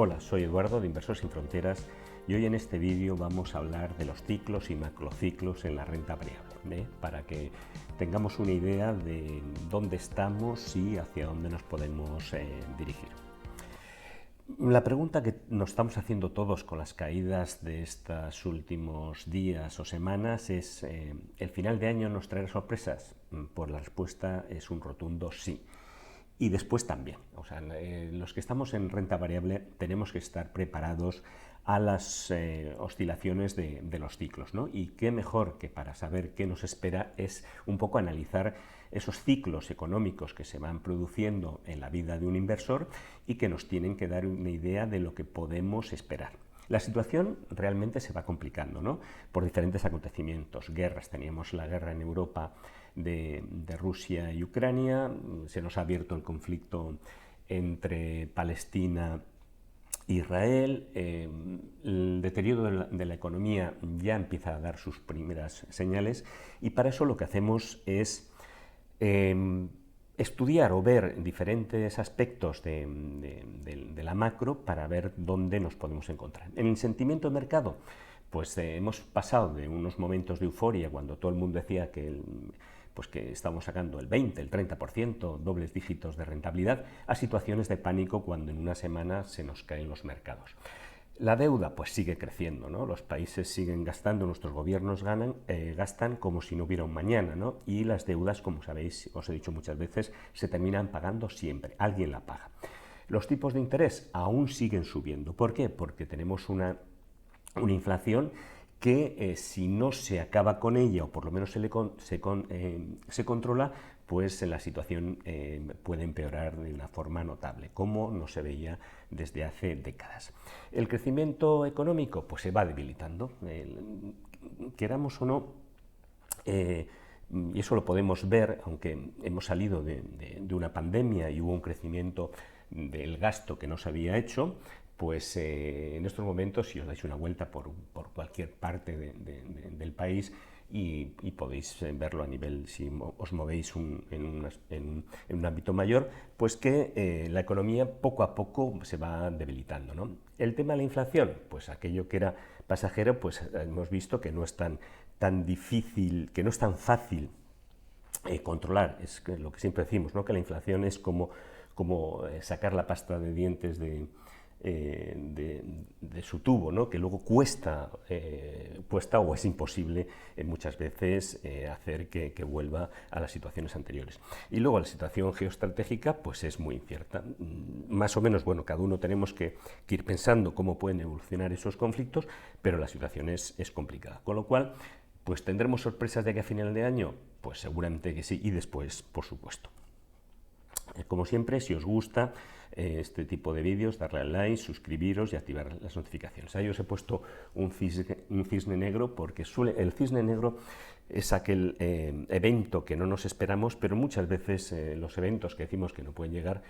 Hola, soy Eduardo de Inversores Sin Fronteras y hoy en este vídeo vamos a hablar de los ciclos y macrociclos en la renta variable, para que tengamos una idea de dónde estamos y hacia dónde nos podemos dirigir. La pregunta que nos estamos haciendo todos con las caídas de estos últimos días o semanas es, ¿el final de año nos traerá sorpresas? Pues la respuesta es un rotundo sí. Y después también, o sea, los que estamos en renta variable tenemos que estar preparados a las oscilaciones de los ciclos, ¿no? Y qué mejor que para saber qué nos espera es un poco analizar esos ciclos económicos que se van produciendo en la vida de un inversor y que nos tienen que dar una idea de lo que podemos esperar. La situación realmente se va complicando, ¿no? Por diferentes acontecimientos, guerras. Teníamos la guerra en Europa de Rusia y Ucrania, se nos ha abierto el conflicto entre Palestina e Israel, el deterioro de la economía ya empieza a dar sus primeras señales y para eso lo que hacemos es estudiar o ver diferentes aspectos de la macro para ver dónde nos podemos encontrar. En el sentimiento de mercado, pues hemos pasado de unos momentos de euforia cuando todo el mundo decía que estábamos sacando el 20, el 30%, dobles dígitos de rentabilidad, a situaciones de pánico cuando en una semana se nos caen los mercados. La deuda pues sigue creciendo, ¿no? Los países siguen gastando, nuestros gobiernos gastan como si no hubiera un mañana, ¿no? Y las deudas, como sabéis, os he dicho muchas veces, se terminan pagando siempre, alguien la paga. Los tipos de interés aún siguen subiendo. ¿Por qué? Porque tenemos una inflación que si no se acaba con ella o por lo menos se controla, pues la situación puede empeorar de una forma notable, como no se veía desde hace décadas. El crecimiento económico pues se va debilitando, queramos o no, y eso lo podemos ver, aunque hemos salido de una pandemia y hubo un crecimiento del gasto que no se había hecho, pues en estos momentos, si os dais una vuelta por cualquier parte del país y podéis verlo a nivel, si os movéis en un ámbito mayor, pues que la economía poco a poco se va debilitando, ¿no? El tema de la inflación, pues aquello que era pasajero, pues hemos visto que no es tan difícil, que no es tan fácil controlar. Es lo que siempre decimos, ¿no? Que la inflación es como sacar la pasta de dientes de su tubo, ¿no? Que luego cuesta o es imposible muchas veces hacer que vuelva a las situaciones anteriores. Y luego la situación geoestratégica pues es muy incierta. Más o menos, bueno, cada uno tenemos que ir pensando cómo pueden evolucionar esos conflictos, pero la situación es complicada. Con lo cual, pues ¿tendremos sorpresas de aquí a final de año? Pues seguramente que sí, y después, por supuesto. Como siempre, si os gusta este tipo de vídeos, darle al like, suscribiros y activar las notificaciones. Ahí os he puesto un cisne negro porque el cisne negro es aquel evento que no nos esperamos, pero muchas veces los eventos que decimos que no pueden llegar,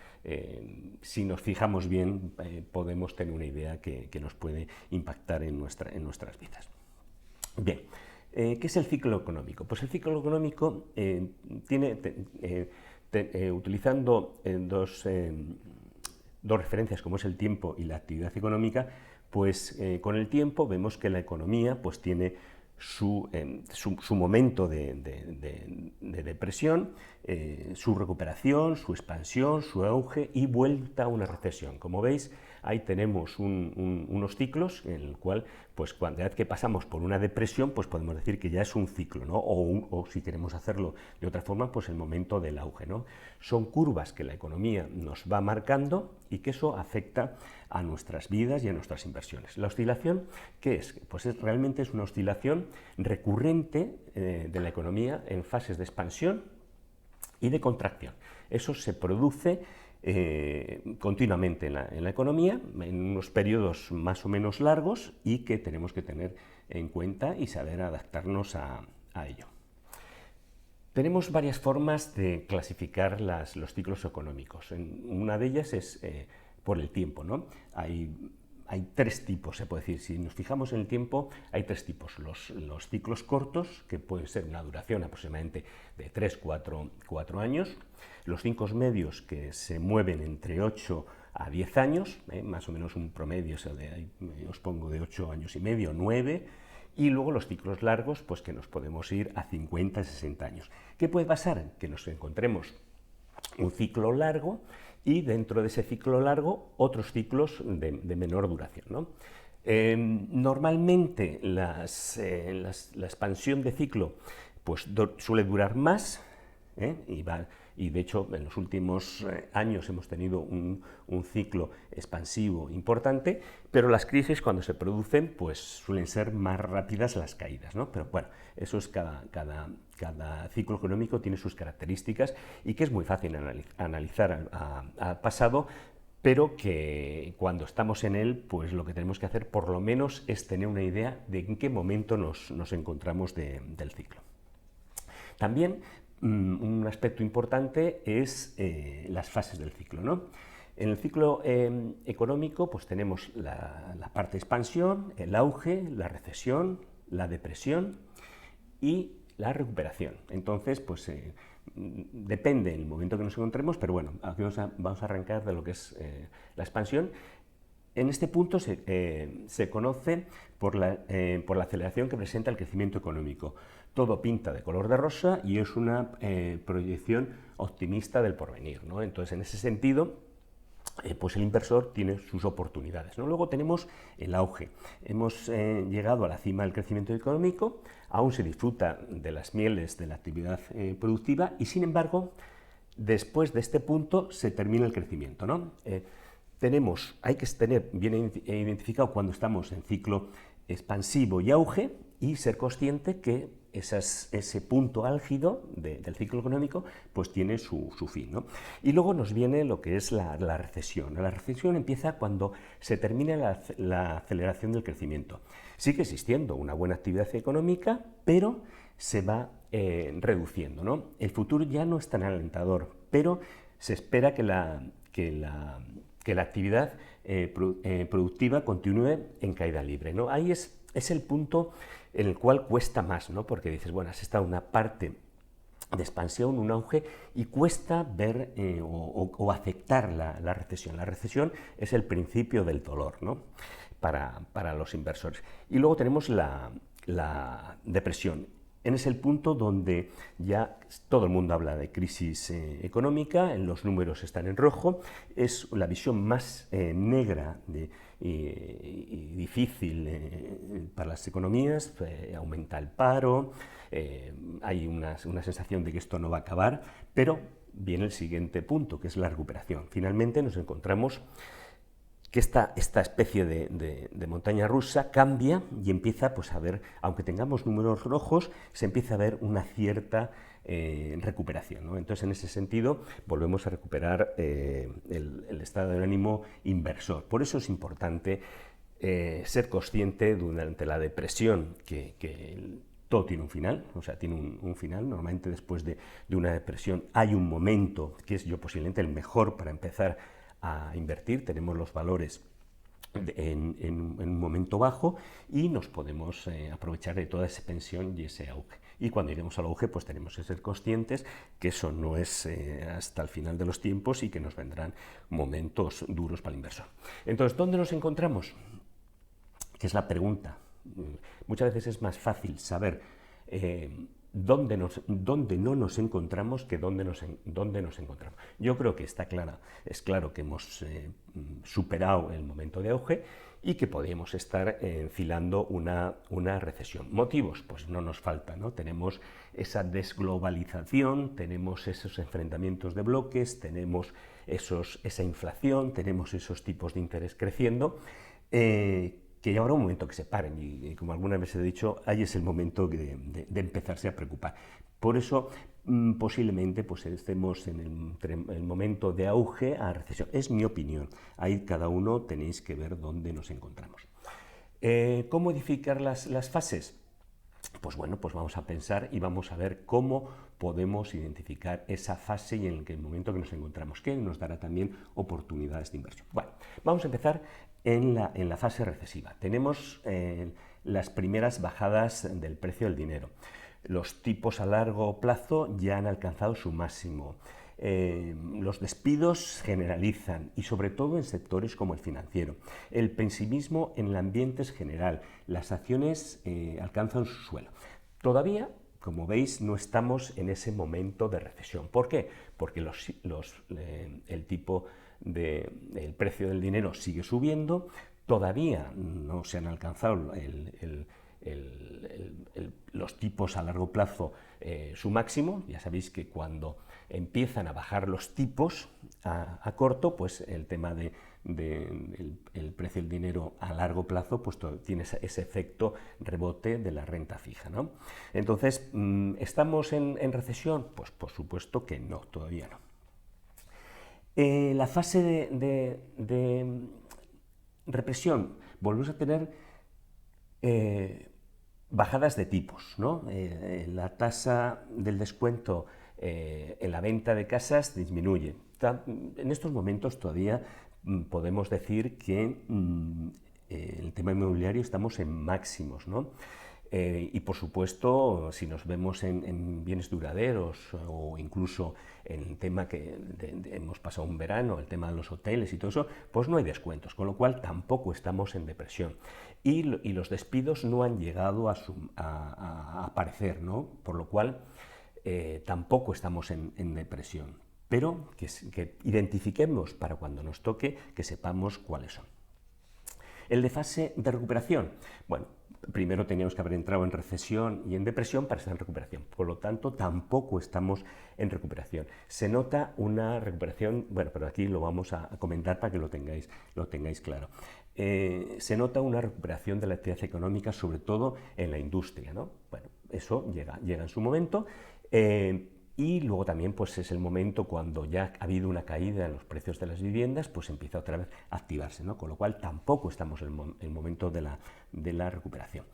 si nos fijamos bien, podemos tener una idea que nos puede impactar en nuestras vidas. Bien, ¿qué es el ciclo económico? Pues el ciclo económico utilizando dos referencias como es el tiempo y la actividad económica, pues con el tiempo vemos que la economía pues tiene su momento de depresión, su recuperación, su expansión, su auge y vuelta a una recesión. Como veis, ahí tenemos unos ciclos en el cual, pues cada vez que pasamos por una depresión, pues podemos decir que ya es un ciclo, ¿no? O si queremos hacerlo de otra forma, pues el momento del auge, ¿no? Son curvas que la economía nos va marcando y que eso afecta a nuestras vidas y a nuestras inversiones. La oscilación, ¿qué es? Pues realmente es una oscilación recurrente de la economía en fases de expansión y de contracción. Eso se produce continuamente en la economía, en unos periodos más o menos largos y que tenemos que tener en cuenta y saber adaptarnos a ello. Tenemos varias formas de clasificar los ciclos económicos. Una de ellas es por el tiempo, ¿no? Hay tres tipos, se puede decir. Si nos fijamos en el tiempo, hay tres tipos. Los ciclos cortos, que pueden ser una duración aproximadamente de 3-4 años. Los ciclos medios, que se mueven entre 8 a 10 años, más o menos un promedio, o sea, os pongo de 8 años y medio, 9, y luego los ciclos largos, pues que nos podemos ir a 50, 60 años. ¿Qué puede pasar? Que nos encontremos un ciclo largo y dentro de ese ciclo largo otros ciclos de menor duración, ¿no? Normalmente la expansión de ciclo pues, suele durar más, y de hecho en los últimos años hemos tenido un ciclo expansivo importante, pero las crisis cuando se producen pues suelen ser más rápidas las caídas, ¿no? Pero bueno, eso es cada ciclo económico tiene sus características y que es muy fácil analizar al pasado, pero que cuando estamos en él, pues lo que tenemos que hacer por lo menos es tener una idea de en qué momento nos encontramos del ciclo. También un aspecto importante es las fases del ciclo, ¿no? En el ciclo económico pues tenemos la parte de expansión, el auge, la recesión, la depresión y la recuperación. Entonces, pues depende del momento que nos encontremos, pero bueno, aquí vamos a arrancar de lo que es la expansión. En este punto se conoce por la aceleración que presenta el crecimiento económico. Todo pinta de color de rosa y es una proyección optimista del porvenir, ¿no? Entonces, en ese sentido, pues el inversor tiene sus oportunidades, ¿no? Luego tenemos el auge. Hemos llegado a la cima del crecimiento económico, aún se disfruta de las mieles de la actividad productiva y, sin embargo, después de este punto se termina el crecimiento, ¿no? Hay que tener bien identificado cuando estamos en ciclo expansivo y auge y ser consciente que ese punto álgido del ciclo económico pues tiene su fin, ¿no? Y luego nos viene lo que es la recesión. La recesión empieza cuando se termina la aceleración del crecimiento. Sigue existiendo una buena actividad económica, pero se va reduciendo, ¿no? El futuro ya no es tan alentador, pero se espera que la actividad productiva continúe en caída libre, ¿no? Ahí es el punto en el cual cuesta más, ¿no? Porque dices, bueno, has estado en una parte de expansión, un auge, y cuesta ver o aceptar la recesión. La recesión es el principio del dolor, ¿no? Para los inversores. Y luego tenemos la depresión. Es el punto donde ya todo el mundo habla de crisis económica, los números están en rojo, es la visión más negra y difícil para las economías, aumenta el paro, hay una sensación de que esto no va a acabar, pero viene el siguiente punto, que es la recuperación. Finalmente nos encontramos que esta especie de montaña rusa cambia y empieza pues, a ver, aunque tengamos números rojos, se empieza a ver una cierta recuperación, ¿no? Entonces, en ese sentido, volvemos a recuperar el estado de ánimo inversor. Por eso es importante ser consciente durante la depresión que todo tiene un final, o sea, tiene un final. Normalmente después de una depresión hay un momento que es posiblemente el mejor para empezar a invertir. Tenemos los valores en un momento bajo y nos podemos aprovechar de toda esa pensión y ese auge. Y cuando lleguemos al auge, pues tenemos que ser conscientes que eso no es hasta el final de los tiempos y que nos vendrán momentos duros para el inversor. Entonces, ¿dónde nos encontramos? Que es la pregunta. Muchas veces es más fácil saber dónde no nos encontramos que dónde nos encontramos. Yo creo que es claro que hemos superado el momento de auge y que podríamos estar enfilando una recesión. ¿Motivos? Pues no nos falta, ¿no? Tenemos esa desglobalización, tenemos esos enfrentamientos de bloques, tenemos esa inflación, tenemos esos tipos de interés creciendo, que ya habrá un momento que se paren y como algunas veces he dicho, ahí es el momento de empezarse a preocupar. Por eso posiblemente pues, estemos en el momento de auge a recesión. Es mi opinión. Ahí cada uno tenéis que ver dónde nos encontramos. ¿Cómo modificar las fases? Pues bueno, pues vamos a pensar y vamos a ver cómo podemos identificar esa fase y en el momento que nos encontramos, que nos dará también oportunidades de inversión. Bueno, vamos a empezar en la fase recesiva. Tenemos las primeras bajadas del precio del dinero. Los tipos a largo plazo ya han alcanzado su máximo. Los despidos se generalizan y sobre todo en sectores como el financiero. El pesimismo en el ambiente es general. Las acciones alcanzan su suelo. Todavía, como veis, no estamos en ese momento de recesión. ¿Por qué? Porque el precio del dinero sigue subiendo, todavía no se han alcanzado los tipos a largo plazo su máximo. Ya sabéis que cuando empiezan a bajar los tipos a corto, pues el tema el precio del dinero a largo plazo pues tiene ese efecto rebote de la renta fija, ¿no? Entonces, ¿estamos en recesión? Pues por supuesto que no, todavía no. La fase de represión, volvemos a tener bajadas de tipos, ¿no? La tasa del descuento en la venta de casas disminuye. En estos momentos todavía podemos decir que el tema inmobiliario estamos en máximos, ¿no? Y por supuesto, si nos vemos en bienes duraderos o incluso en el tema que hemos pasado un verano, el tema de los hoteles y todo eso, pues no hay descuentos, con lo cual tampoco estamos en depresión. Y los despidos no han llegado a aparecer, ¿no? Por lo cual tampoco estamos en depresión. Pero que identifiquemos para cuando nos toque, que sepamos cuáles son. El de fase de recuperación, bueno, primero teníamos que haber entrado en recesión y en depresión para estar en recuperación. Por lo tanto, tampoco estamos en recuperación. Se nota una recuperación, bueno, pero aquí lo vamos a comentar para que lo tengáis claro. Se nota una recuperación de la actividad económica, sobre todo en la industria, ¿no? Bueno, eso llega en su momento. Y luego también pues es el momento cuando ya ha habido una caída en los precios de las viviendas, pues empieza otra vez a activarse, ¿no? Con lo cual tampoco estamos en el momento de la recuperación.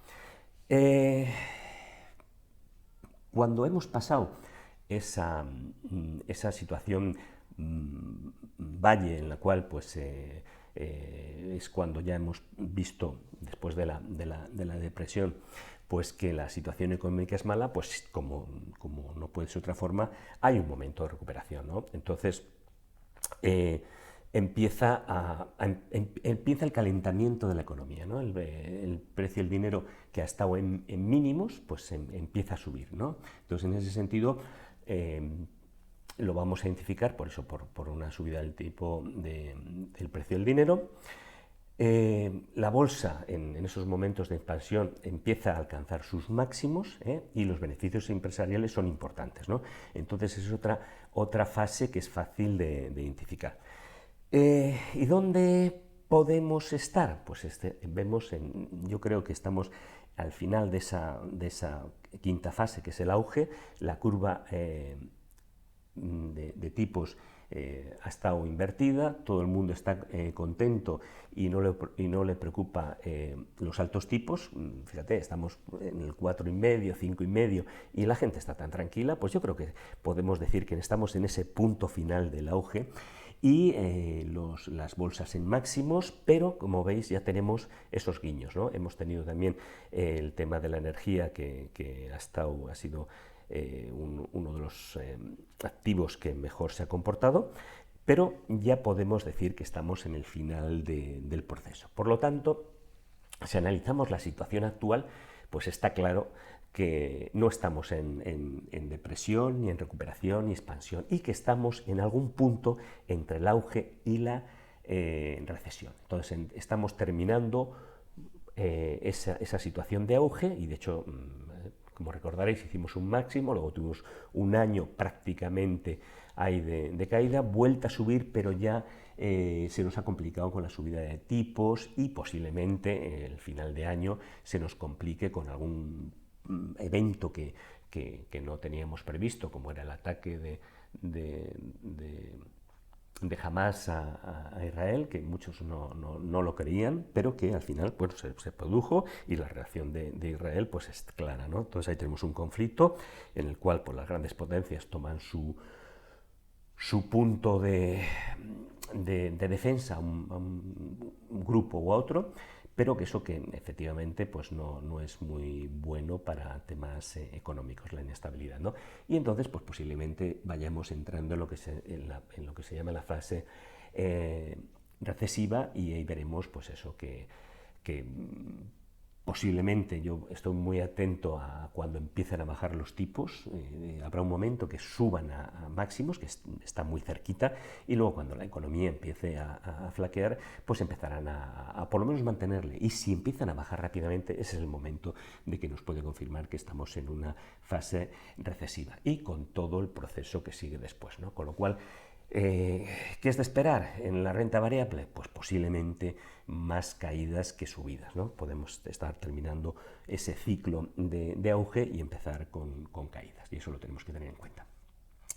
Cuando hemos pasado esa situación valle en la cual pues es cuando ya hemos visto, después de la depresión, pues que la situación económica es mala, pues como no puede ser de otra forma, hay un momento de recuperación, ¿no? Entonces, empieza el calentamiento de la economía, ¿no? El precio del dinero que ha estado en mínimos, pues empieza a subir, ¿no? Entonces, en ese sentido, lo vamos a identificar por eso, por una subida del tipo del precio del dinero. La bolsa en esos momentos de expansión empieza a alcanzar sus máximos y los beneficios empresariales son importantes, ¿no? Entonces es otra fase que es fácil de identificar. ¿Y dónde podemos estar? Pues yo creo que estamos al final de esa quinta fase, que es el auge. La curva de tipos ha estado invertida, todo el mundo está contento y no le preocupa los altos tipos. Fíjate, estamos en el 4,5, 5,5 y la gente está tan tranquila, pues yo creo que podemos decir que estamos en ese punto final del auge y las bolsas en máximos, pero como veis ya tenemos esos guiños, ¿no? Hemos tenido también el tema de la energía que ha sido uno de los activos que mejor se ha comportado, pero ya podemos decir que estamos en el final del proceso. Por lo tanto, si analizamos la situación actual, pues está claro que no estamos en depresión, ni en recuperación, ni expansión, y que estamos en algún punto entre el auge y la recesión. Entonces, estamos terminando esa situación de auge y, de hecho, como recordaréis, hicimos un máximo, luego tuvimos un año prácticamente ahí de caída, vuelta a subir, pero ya se nos ha complicado con la subida de tipos y posiblemente el final de año se nos complique con algún evento que no teníamos previsto, como era el ataque de Hamás a Israel, que muchos no lo creían, pero que al final pues, se produjo y la reacción de Israel pues, es clara, ¿no? Entonces ahí tenemos un conflicto en el cual pues, las grandes potencias toman su punto de defensa a un grupo u a otro, pero que eso que efectivamente pues no es muy bueno para temas económicos, la inestabilidad, ¿no? Y entonces pues posiblemente vayamos entrando en lo que se llama la fase recesiva, y ahí veremos pues eso que posiblemente, yo estoy muy atento a cuando empiecen a bajar los tipos, habrá un momento que suban a máximos, que está muy cerquita, y luego cuando la economía empiece a flaquear, pues empezarán a por lo menos mantenerle, y si empiezan a bajar rápidamente, ese es el momento de que nos puede confirmar que estamos en una fase recesiva, y con todo el proceso que sigue después, ¿no? Con lo cual, ¿qué es de esperar en la renta variable? Pues posiblemente más caídas que subidas, ¿no? Podemos estar terminando ese ciclo de auge y empezar con caídas, y eso lo tenemos que tener en cuenta.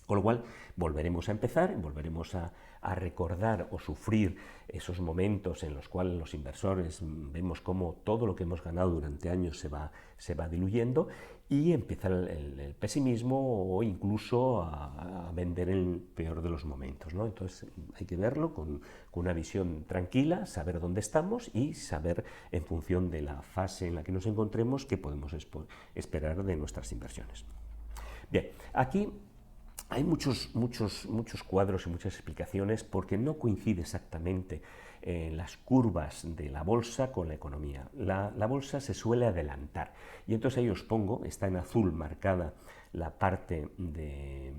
Con lo cual, volveremos a empezar, volveremos a recordar o sufrir esos momentos en los cuales los inversores vemos cómo todo lo que hemos ganado durante años se va diluyendo, y empieza el pesimismo, o incluso a vender en el peor de los momentos, ¿no? Entonces hay que verlo con una visión tranquila, saber dónde estamos y saber, en función de la fase en la que nos encontremos, qué podemos esperar de nuestras inversiones. Bien, aquí hay muchos cuadros y muchas explicaciones, porque no coincide exactamente las curvas de la bolsa con la economía. La bolsa se suele adelantar, y entonces ahí os pongo, está en azul marcada la parte del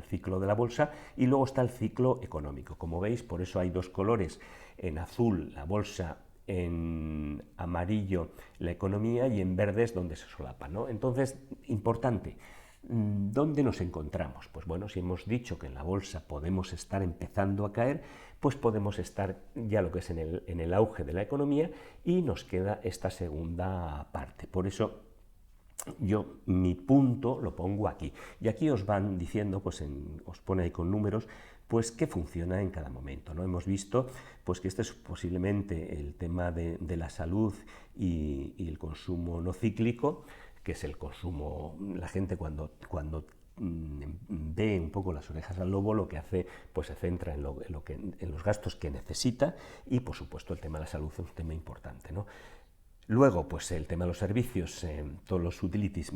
ciclo de la bolsa, y luego está el ciclo económico. Como veis, por eso hay dos colores: en azul la bolsa, en amarillo la economía, y en verde es donde se solapa, ¿no? Entonces, importante, ¿dónde nos encontramos? Pues bueno, si hemos dicho que en la bolsa podemos estar empezando a caer, pues podemos estar ya lo que es en el auge de la economía, y nos queda esta segunda parte. Por eso yo mi punto lo pongo aquí, y aquí os van diciendo, pues os pone ahí con números, pues qué funciona en cada momento, ¿no? Hemos visto pues que este es posiblemente el tema de la salud y el consumo no cíclico, que es el consumo. La gente cuando ve un poco las orejas al lobo, lo que hace, pues se centra en los gastos que necesita, y por supuesto el tema de la salud es un tema importante, ¿no? Luego, pues el tema de los servicios, todos los utilities,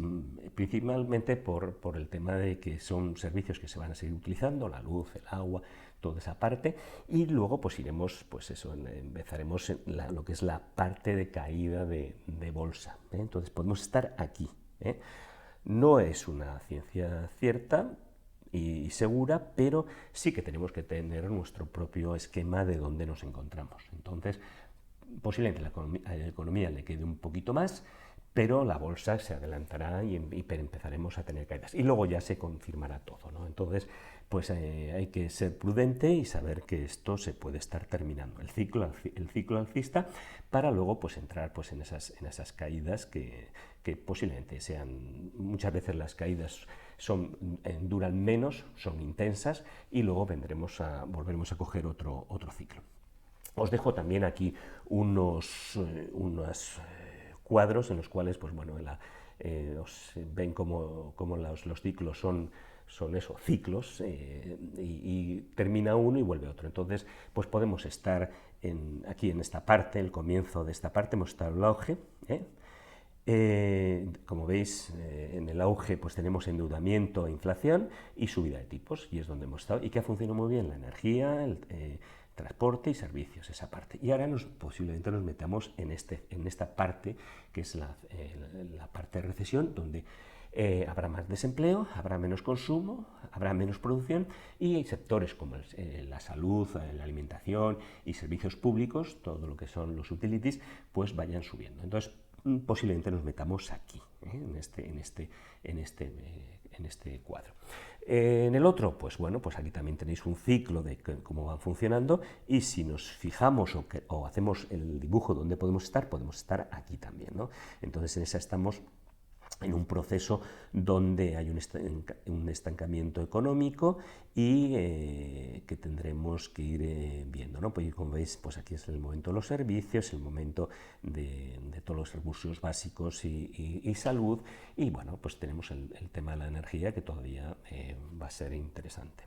principalmente por el tema de que son servicios que se van a seguir utilizando, la luz, el agua, toda esa parte, y luego pues iremos, pues eso, empezaremos lo que es la parte de caída de bolsa, ¿eh? Entonces podemos estar aquí, ¿eh? No es una ciencia cierta y segura, pero sí que tenemos que tener nuestro propio esquema de dónde nos encontramos. Entonces, posiblemente a la economía le quede un poquito más, pero la bolsa se adelantará y empezaremos a tener caídas. Y luego ya se confirmará todo, ¿no? Entonces, pues hay que ser prudente y saber que esto se puede estar terminando, el ciclo alcista, para luego pues entrar pues en esas caídas que posiblemente sean, muchas veces las caídas duran menos, son intensas, y luego volveremos a coger otro ciclo. Os dejo también aquí unos cuadros en los cuales, pues bueno, os ven como los ciclos son eso, ciclos, y termina uno y vuelve otro. Entonces, pues podemos estar aquí en esta parte, el comienzo de esta parte, hemos estado en el auge, como veis, en el auge pues tenemos endeudamiento e inflación y subida de tipos, y es donde hemos estado, y que ha funcionado muy bien la energía, transporte y servicios, esa parte. Y ahora posiblemente nos metamos en esta parte, que es la parte de recesión, donde habrá más desempleo, habrá menos consumo, habrá menos producción, y hay sectores como la salud, la alimentación y servicios públicos, todo lo que son los utilities, pues vayan subiendo. Entonces, posiblemente nos metamos aquí, en este cuadro. En el otro, pues bueno, pues aquí también tenéis un ciclo de cómo van funcionando, y si nos fijamos o hacemos el dibujo donde podemos estar aquí también, ¿no? Entonces en esa estamos en un proceso donde hay un estancamiento económico, y que tendremos que ir viendo, ¿no? Pues como veis, pues aquí es el momento de los servicios, el momento de todos los recursos básicos y salud, y bueno, pues tenemos el tema de la energía, que todavía va a ser interesante.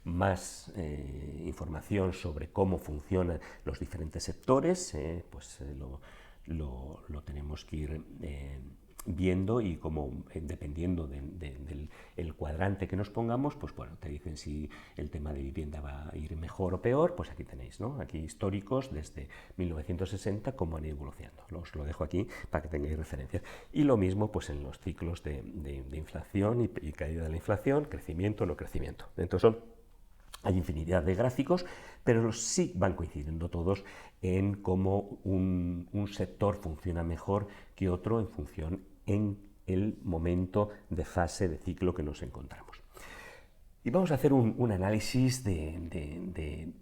más información sobre cómo funcionan los diferentes sectores, pues lo tenemos que ir viendo, y como dependiendo del cuadrante que nos pongamos, pues bueno, te dicen si el tema de vivienda va a ir mejor o peor. Pues aquí tenéis, ¿no? Aquí históricos desde 1960, cómo han ido evolucionando. Os lo dejo aquí para que tengáis referencias. Y lo mismo pues en los ciclos de inflación y caída de la inflación, crecimiento o no crecimiento. Entonces hay infinidad de gráficos, pero sí van coincidiendo todos en cómo un sector funciona mejor que otro en función en el momento de fase de ciclo que nos encontramos. Y vamos a hacer un análisis de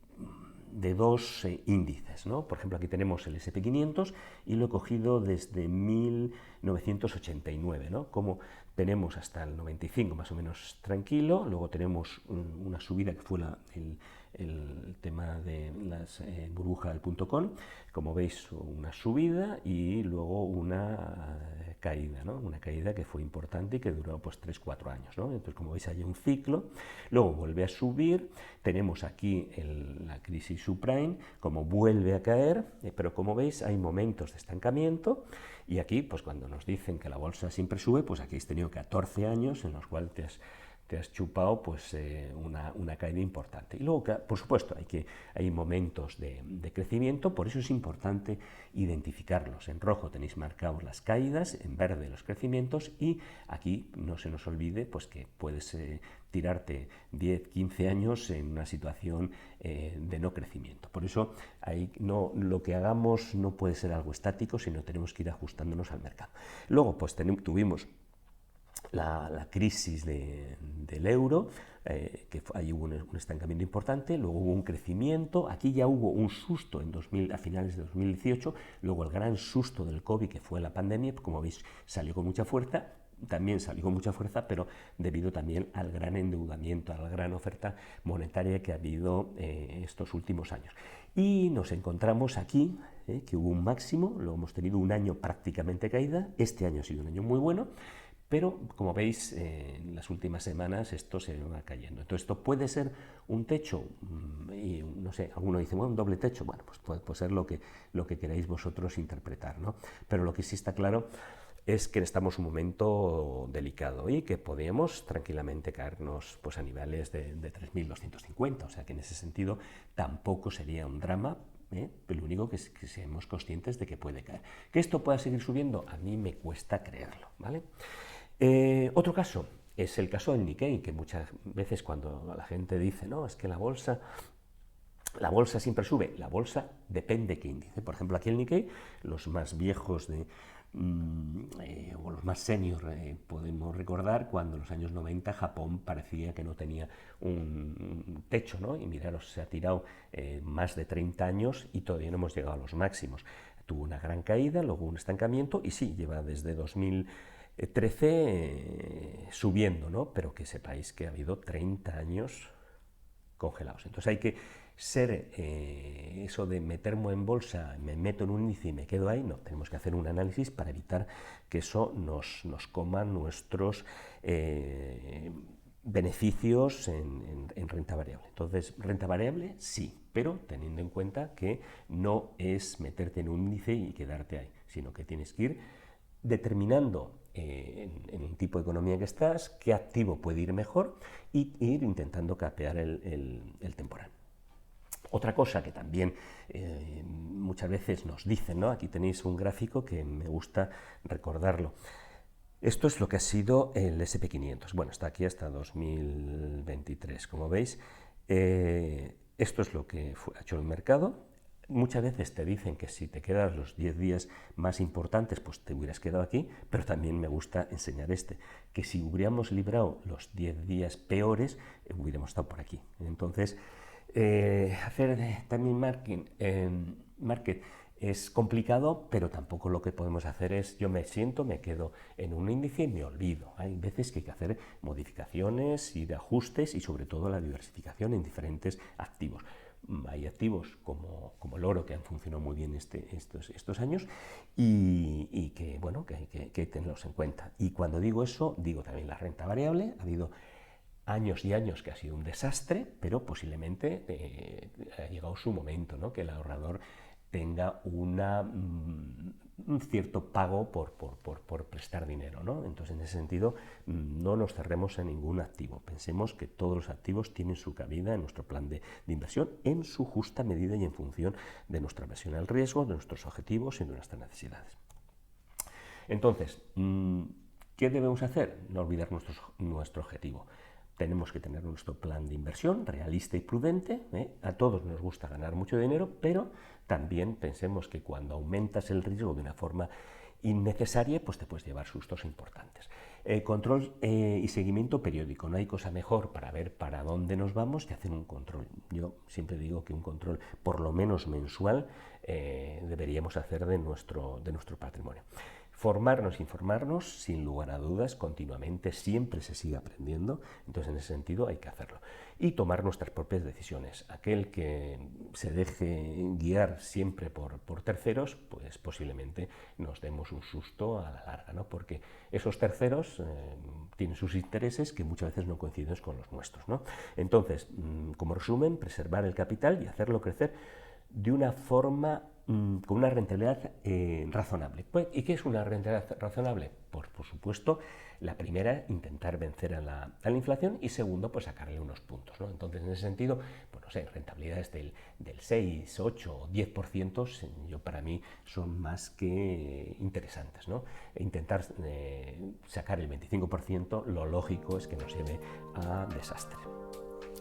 dos índices, ¿no? Por ejemplo, aquí tenemos el SP500 y lo he cogido desde 1989, ¿no? Como tenemos hasta el 95 más o menos tranquilo, luego tenemos una subida que fue el tema de las burbuja del .com, como veis una subida y luego una caída, ¿no? Una caída que fue importante y que duró pues 3-4 años, ¿no? Entonces, como veis, hay un ciclo, luego vuelve a subir, tenemos aquí la crisis subprime, como vuelve a caer, pero como veis hay momentos de estancamiento. Y aquí, pues cuando nos dicen que la bolsa siempre sube, pues aquí has tenido 14 años en los cuales te has chupado pues una caída importante. Y luego, por supuesto, hay momentos de crecimiento, por eso es importante identificarlos. En rojo tenéis marcados las caídas, en verde los crecimientos, y aquí no se nos olvide pues que puedes tirarte 10, 15 años en una situación de no crecimiento. Por eso lo que hagamos no puede ser algo estático, sino tenemos que ir ajustándonos al mercado. Luego pues tuvimos la crisis del euro, que ahí hubo un estancamiento importante, luego hubo un crecimiento, aquí ya hubo un susto a finales de 2018, luego el gran susto del COVID, que fue la pandemia, como veis salió con mucha fuerza, también salió con mucha fuerza, pero debido también al gran endeudamiento, a la gran oferta monetaria que ha habido estos últimos años. Y nos encontramos aquí, que hubo un máximo, lo hemos tenido un año prácticamente caída, este año ha sido un año muy bueno, pero como veis en las últimas semanas esto se va cayendo. Entonces esto puede ser un techo, y no sé, alguno dice, bueno, un doble techo, bueno, pues puede ser lo que queráis vosotros interpretar, ¿no? Pero lo que sí está claro es que estamos en un momento delicado y que podemos tranquilamente caernos pues a niveles de 3.250, o sea que en ese sentido tampoco sería un drama. Pero lo único que seamos conscientes de que puede caer. ¿Que esto pueda seguir subiendo? A mí me cuesta creerlo, ¿vale? Otro caso es el caso del Nikkei, que muchas veces cuando la gente dice, no, es que la bolsa siempre sube. La bolsa depende de qué índice. Por ejemplo, aquí el Nikkei, los más viejos o los más senior, podemos recordar cuando en los años 90 Japón parecía que no tenía un techo, ¿no? Y miraros, se ha tirado más de 30 años y todavía no hemos llegado a los máximos. Tuvo una gran caída, luego un estancamiento y sí, lleva desde 2013 subiendo, ¿no? Pero que sepáis que ha habido 30 años congelados. Entonces hay que ser eso de meterme en bolsa, me meto en un índice y me quedo ahí. No, tenemos que hacer un análisis para evitar que eso nos coma nuestros beneficios en renta variable. Entonces, renta variable sí, pero teniendo en cuenta que no es meterte en un índice y quedarte ahí, sino que tienes que ir determinando en el tipo de economía que estás, qué activo puede ir mejor, y ir intentando capear el temporal. Otra cosa que también muchas veces nos dicen, ¿no? Aquí tenéis un gráfico que me gusta recordarlo. Esto es lo que ha sido el SP500. Bueno, está aquí hasta 2023, como veis. Esto es lo que ha hecho el mercado. Muchas veces te dicen que si te quedas los 10 días más importantes, pues te hubieras quedado aquí, pero también me gusta enseñar que si hubiéramos librado los 10 días peores, hubiéramos estado por aquí. Entonces, hacer timing market es complicado, pero tampoco lo que podemos hacer es, yo me siento, me quedo en un índice y me olvido. Hay veces que hay que hacer modificaciones y de ajustes y sobre todo la diversificación en diferentes activos. Hay activos como el oro que han funcionado muy bien estos años y que, bueno, que hay que tenerlos en cuenta. Y cuando digo eso, digo también la renta variable. Ha habido años y años que ha sido un desastre, pero posiblemente ha llegado su momento, ¿no? Que el ahorrador tenga un cierto pago por prestar dinero, ¿no? Entonces, en ese sentido, no nos cerremos a ningún activo. Pensemos que todos los activos tienen su cabida en nuestro plan de inversión en su justa medida y en función de nuestra aversión al riesgo, de nuestros objetivos y de nuestras necesidades. Entonces, ¿qué debemos hacer? No olvidar nuestro objetivo. Tenemos que tener nuestro plan de inversión realista y prudente. A todos nos gusta ganar mucho dinero, pero también pensemos que cuando aumentas el riesgo de una forma innecesaria, pues te puedes llevar sustos importantes. Control y seguimiento periódico. No hay cosa mejor para ver para dónde nos vamos que hacer un control. Yo siempre digo que un control por lo menos mensual deberíamos hacer de nuestro patrimonio. Formarnos, informarnos, sin lugar a dudas, continuamente, siempre se sigue aprendiendo, entonces en ese sentido hay que hacerlo. Y tomar nuestras propias decisiones. Aquel que se deje guiar siempre por terceros, pues posiblemente nos demos un susto a la larga, ¿no? Porque esos terceros tienen sus intereses que muchas veces no coinciden con los nuestros, ¿no? Entonces, como resumen, preservar el capital y hacerlo crecer de una forma con una rentabilidad razonable. ¿Y qué es una rentabilidad razonable? Pues, por supuesto, la primera, intentar vencer a la inflación, y segundo, pues sacarle unos puntos, ¿no? Entonces, en ese sentido, pues no sé, rentabilidades del 6, 8 o 10%, para mí son más que interesantes, ¿no? Intentar sacar el 25%, lo lógico es que nos lleve a desastre.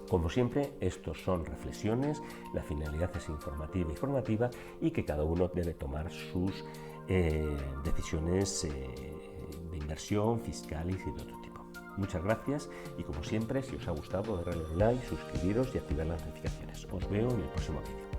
Como siempre, estos son reflexiones, la finalidad es informativa y formativa, y que cada uno debe tomar sus decisiones de inversión, fiscales y de otro tipo. Muchas gracias, y como siempre, si os ha gustado, darle like, suscribiros y activar las notificaciones. Os veo en el próximo vídeo.